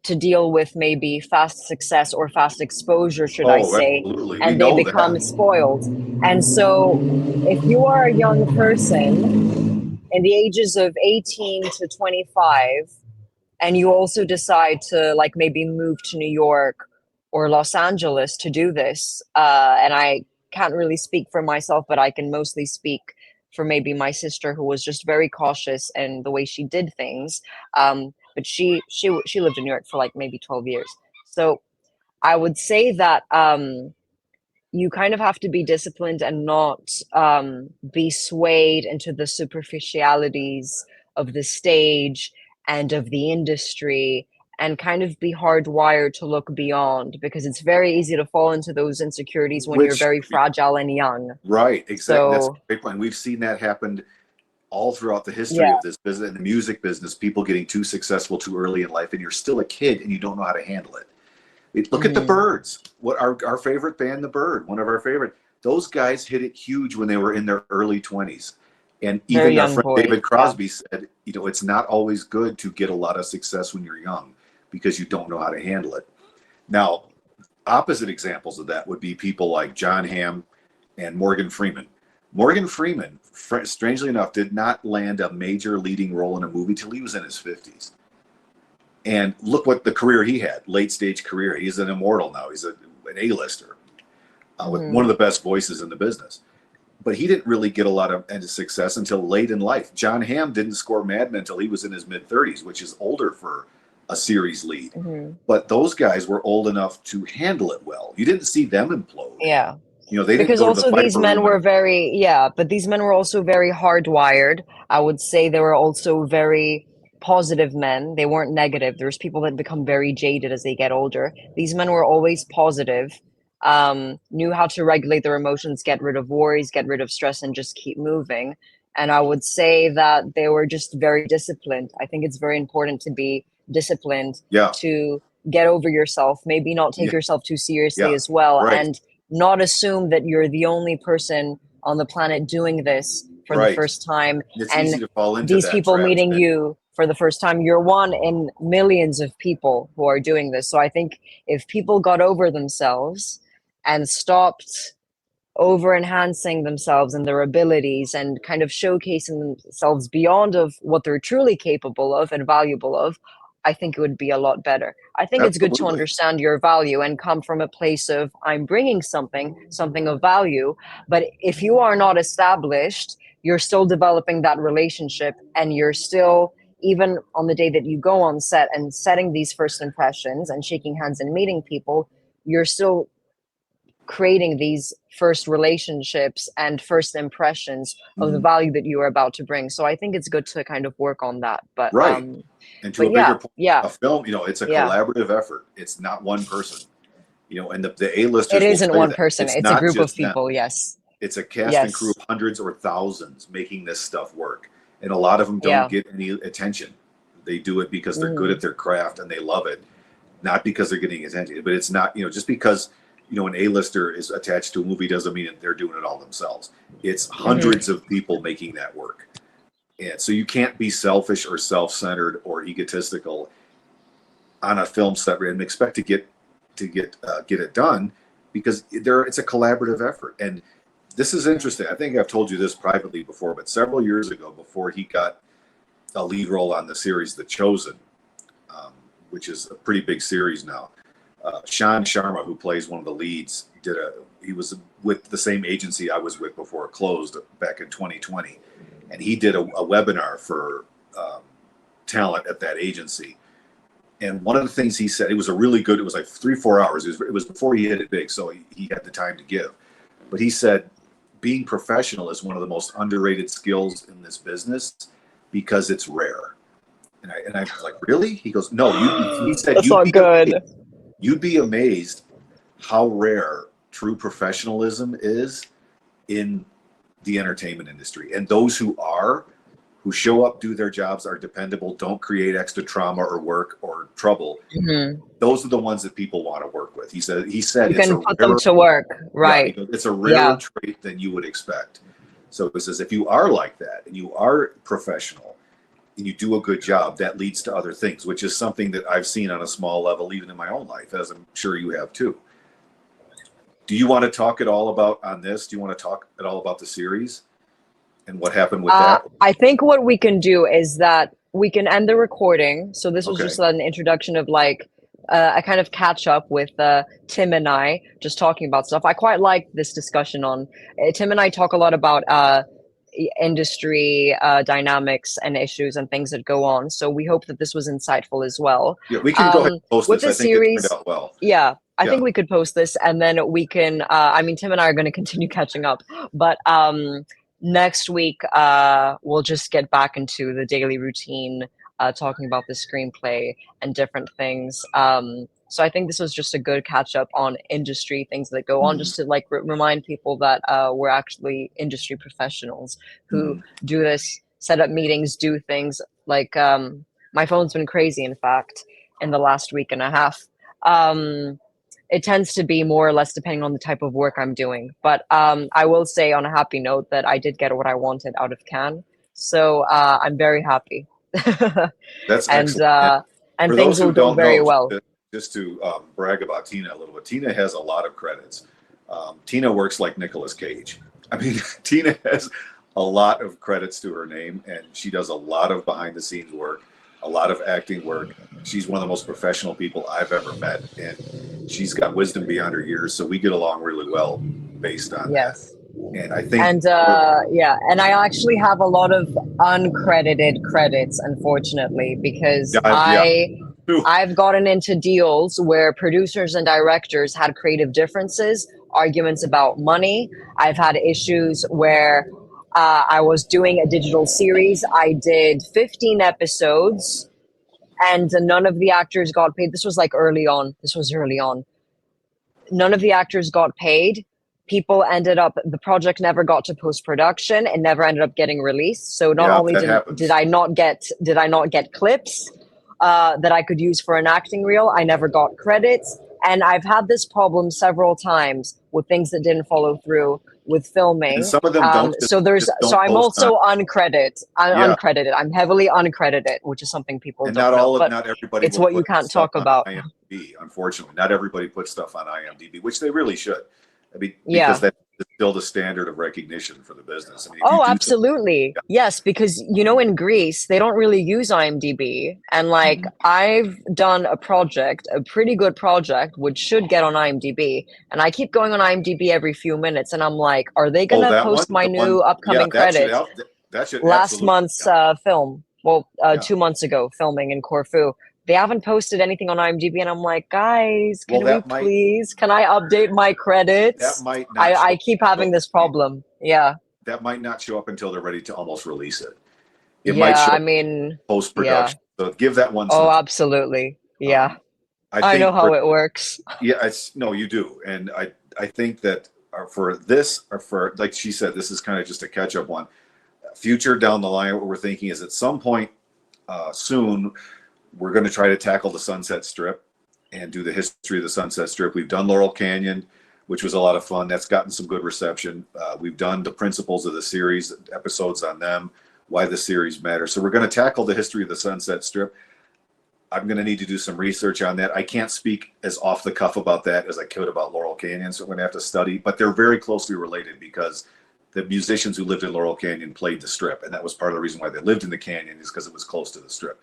Speaker 1: to deal with maybe fast success or fast exposure, should I say,
Speaker 2: absolutely.
Speaker 1: And they become spoiled. And so if you are a young person in the ages of 18 to 25, and you also decide to like maybe move to New York or Los Angeles to do this, and I can't really speak for myself, but I can mostly speak for maybe my sister, who was just very cautious in the way she did things. But she lived in New York for like maybe 12 years. So I would say that you kind of have to be disciplined and not be swayed into the superficialities of the stage and of the industry, and kind of be hardwired to look beyond, because it's very easy to fall into those insecurities when you're very fragile and young.
Speaker 2: Right, exactly.
Speaker 1: So,
Speaker 2: that's a great point. We've seen that happen all throughout the history of this business, in the music business, people getting too successful too early in life, and you're still a kid and you don't know how to handle it. Look at the Byrds. What our favorite band, the Byrd, one of our favorite. Those guys hit it huge when they were in their early 20s. And even our friend David Crosby said, you know, it's not always good to get a lot of success when you're young because you don't know how to handle it. Now, opposite examples of that would be people like John Hamm and Morgan Freeman. Morgan Freeman, strangely enough, did not land a major leading role in a movie till he was in his 50s. And look what the career he had, late stage career. He's an immortal now. He's an A-lister with one of the best voices in the business. but he didn't really get a lot of success until late in life. John Hamm didn't score Madden until he was in his mid-30s, which is older for a series lead.
Speaker 1: Hmm.
Speaker 2: But those guys were old enough to handle it well. You didn't see them implode.
Speaker 1: Yeah.
Speaker 2: You know, they didn't
Speaker 1: Because
Speaker 2: go to the
Speaker 1: also these
Speaker 2: fiber
Speaker 1: men
Speaker 2: room
Speaker 1: were
Speaker 2: and
Speaker 1: very, yeah, but these men were also very hardwired. I would say they were also very positive men. They weren't negative. There's people that become very jaded as they get older. These men were always positive, knew how to regulate their emotions, get rid of worries, get rid of stress, and just keep moving. And I would say that they were just very disciplined. I think it's very important to be disciplined,
Speaker 2: yeah,
Speaker 1: to get over yourself, maybe not take
Speaker 2: yeah,
Speaker 1: yourself too seriously
Speaker 2: yeah,
Speaker 1: as well,
Speaker 2: right,
Speaker 1: and not assume that you're the only person on the planet doing this for the
Speaker 2: right.
Speaker 1: first time,
Speaker 2: It's
Speaker 1: and
Speaker 2: easy to fall into
Speaker 1: these
Speaker 2: that
Speaker 1: people
Speaker 2: trap.
Speaker 1: meeting you for the first time, you're one in millions of people who are doing this. So I think if people got over themselves and stopped over enhancing themselves and their abilities and kind of showcasing themselves beyond of what they're truly capable of and valuable of, I think it would be a lot better. I think it's good to
Speaker 2: Absolutely.
Speaker 1: understand your value and come from a place of I'm bringing something of value. But if you are not established, you're still developing that relationship, and you're still, even on the day that you go on set and setting these first impressions and shaking hands and meeting people, you're still creating these first relationships and first impressions of the
Speaker 2: Mhm.
Speaker 1: value that you are about to bring. So I think it's good to kind of work on that.
Speaker 2: Right. And to a
Speaker 1: But
Speaker 2: bigger
Speaker 1: yeah,
Speaker 2: point,
Speaker 1: yeah,
Speaker 2: a film, you know, it's a
Speaker 1: yeah.
Speaker 2: collaborative effort. It's not one person, you know, and the
Speaker 1: It
Speaker 2: A-listers will
Speaker 1: isn't
Speaker 2: say
Speaker 1: one
Speaker 2: that.
Speaker 1: person.
Speaker 2: It's
Speaker 1: It's a
Speaker 2: not
Speaker 1: group of
Speaker 2: just them.
Speaker 1: people. Yes.
Speaker 2: It's a cast and crew
Speaker 1: Yes.
Speaker 2: of hundreds or thousands making this stuff work. And a lot of them don't
Speaker 1: Yeah.
Speaker 2: get any attention. They do it because they're good
Speaker 1: Hmm.
Speaker 2: at their craft and they love it, not because they're getting attention. But it's not, you know, just because, you know, an A-lister is attached to a movie doesn't mean that they're doing it all themselves. It's hundreds
Speaker 1: Hmm.
Speaker 2: of people making that work. And so you can't be selfish or self-centered or egotistical on a film set and expect to get it done, because it's a collaborative effort. And this is interesting. I think I've told you this privately before, but several years ago, before he got a lead role on the series The Chosen, um, which is a pretty big series now, Sean Sharma, who plays one of the leads, he was with the same agency I was with before it closed back in 2020, and he did a webinar for um, talent at that agency. And one of the things he said, it was a really good, it was like 3 4 hours. It was before he hit it big, so he had the time to give. But he said, being professional is one of the most underrated skills in this business because it's rare. And I was like, really? He goes, no. He said,
Speaker 1: That's not good.
Speaker 2: you'd be amazed how rare true professionalism is in the entertainment industry. And those who show up, do their jobs, are dependable, don't create extra trauma or work or trouble.
Speaker 1: Hmm.
Speaker 2: Those are the ones that people want to work with. He said
Speaker 1: You
Speaker 2: it's a
Speaker 1: can put them
Speaker 2: rarer,
Speaker 1: to work,
Speaker 2: yeah,
Speaker 1: right?
Speaker 2: it's a rarer
Speaker 1: Yeah.
Speaker 2: trait than you would expect. So it says if you are like that and you are professional and you do a good job, that leads to other things, which is something that I've seen on a small level, even in my own life, as I'm sure you have too. Do you want to talk at all about on this? Do you want to talk at all about the series and what happened with that?
Speaker 1: I think what we can do is that we can end the recording. So this was
Speaker 2: Okay.
Speaker 1: just an introduction of like a kind of catch up with Tim and I, just talking about stuff. I quite like this discussion on Tim and I talk a lot about industry dynamics and issues and things that go on. So we hope that this was insightful as well.
Speaker 2: Yeah, we can go ahead and post
Speaker 1: With
Speaker 2: this. I
Speaker 1: this
Speaker 2: think it turned
Speaker 1: series,
Speaker 2: out well.
Speaker 1: yeah, I
Speaker 2: Yeah.
Speaker 1: think we could post this and then we can. I mean, Tim and I are going to continue catching up, but next week we'll just get back into the daily routine, talking about the screenplay and different things. So I think this was just a good catch up on industry things that go on,
Speaker 2: Mhm.
Speaker 1: just to like remind people that we're actually industry professionals who
Speaker 2: Mhm.
Speaker 1: do this, set up meetings, do things like my phone's been crazy, in fact, in the last week and a half. um it tends to be more or less depending on the type of work I'm doing. But I will say on a happy note that I did get what I wanted out of Cannes. So I'm very happy.
Speaker 2: That's
Speaker 1: and
Speaker 2: excellent. And
Speaker 1: and
Speaker 2: for
Speaker 1: things
Speaker 2: those
Speaker 1: will
Speaker 2: who
Speaker 1: go
Speaker 2: don't
Speaker 1: very
Speaker 2: know,
Speaker 1: well.
Speaker 2: just to brag about Tina a little bit, Tina has a lot of credits. Tina works like Nicolas Cage. I mean, Tina has a lot of credits to her name, and she does a lot of behind the scenes work, a lot of acting work. She's one of the most professional people I've ever met, and she's got wisdom beyond her years. So we get along really well based on that.
Speaker 1: Yes.
Speaker 2: And I think,
Speaker 1: And yeah, and I actually have a lot of uncredited credits, unfortunately, because
Speaker 2: yeah,
Speaker 1: I've gotten into deals where producers and directors had creative differences, arguments about money. I've had issues where I was doing a digital series. I did 15 episodes and none of the actors got paid. This was like early on. This was early on. None of the actors got paid. People ended up, the project never got to post production and never ended up getting released. So not
Speaker 2: yeah,
Speaker 1: only
Speaker 2: that
Speaker 1: did
Speaker 2: happens.
Speaker 1: I not get clips that I could use for an acting reel, I never got credits. And I've had this problem several times with things that didn't follow through with
Speaker 2: And
Speaker 1: filming.
Speaker 2: some of them don't just
Speaker 1: So
Speaker 2: don't
Speaker 1: I'm
Speaker 2: post on.
Speaker 1: also
Speaker 2: Yeah,
Speaker 1: uncredited. I'm heavily uncredited, which is something people
Speaker 2: and
Speaker 1: don't know, but
Speaker 2: not everybody
Speaker 1: it's
Speaker 2: will
Speaker 1: what you
Speaker 2: put
Speaker 1: can't
Speaker 2: stuff
Speaker 1: talk
Speaker 2: on
Speaker 1: about.
Speaker 2: IMDb. Unfortunately, not everybody puts stuff on IMDb, which they really should. I mean, because
Speaker 1: Yeah.
Speaker 2: that's still the standard of recognition for the business. I mean, if you
Speaker 1: Oh,
Speaker 2: do something,
Speaker 1: absolutely.
Speaker 2: yeah.
Speaker 1: Yes, because in Greece, they don't really use IMDb. And like
Speaker 2: Mhm.
Speaker 1: I've done a project, a pretty good project, which should get on IMDb. And I keep going on IMDb every few minutes and I'm like, are they
Speaker 2: Oh,
Speaker 1: gonna
Speaker 2: that one,
Speaker 1: post my
Speaker 2: the one,
Speaker 1: new
Speaker 2: yeah,
Speaker 1: upcoming credit?
Speaker 2: that should
Speaker 1: Last
Speaker 2: absolutely
Speaker 1: month's
Speaker 2: be on.
Speaker 1: film, well,
Speaker 2: Yeah.
Speaker 1: 2 months ago, filming in Corfu. They haven't posted anything on IMDb, and I'm like, guys,
Speaker 2: Well,
Speaker 1: can I update my
Speaker 2: that
Speaker 1: credits?
Speaker 2: might not show
Speaker 1: I
Speaker 2: up
Speaker 1: keep having
Speaker 2: until
Speaker 1: this problem. Yeah.
Speaker 2: that might not show up until they're ready to almost release it. It might
Speaker 1: Yeah,
Speaker 2: show
Speaker 1: I
Speaker 2: up
Speaker 1: mean,
Speaker 2: post
Speaker 1: yeah.
Speaker 2: production. So give that one some
Speaker 1: Oh,
Speaker 2: time.
Speaker 1: absolutely. Yeah.
Speaker 2: Um, I
Speaker 1: I know
Speaker 2: think
Speaker 1: how
Speaker 2: for
Speaker 1: it works.
Speaker 2: yeah, it's no, you do, and I think that for this or for like she said, this is kind of just a catch up one. Future down the line, what we're thinking is at some point soon we're going to try to tackle the Sunset Strip and do the history of the Sunset Strip. We've done Laurel Canyon, which was a lot of fun. That's gotten some good reception. We've done the principles of the series, episodes on them, why the series matters. So we're going to tackle the history of the Sunset Strip. I'm going to need to do some research on that. I can't speak as off the cuff about that as I could about Laurel Canyon, so I'm going to have to study. But they're very closely related because the musicians who lived in Laurel Canyon played the Strip, and that was part of the reason why they lived in the canyon is because it was close to the Strip.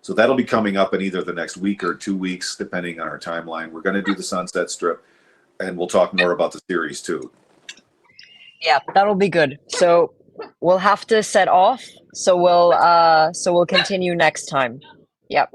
Speaker 2: So that'll be coming up in either the next week or 2 weeks, depending on our timeline. We're going to do the Sunset Strip, and we'll talk more about the series too.
Speaker 1: Yeah, that'll be good. So we'll have to set off. So we'll continue next time. Yep.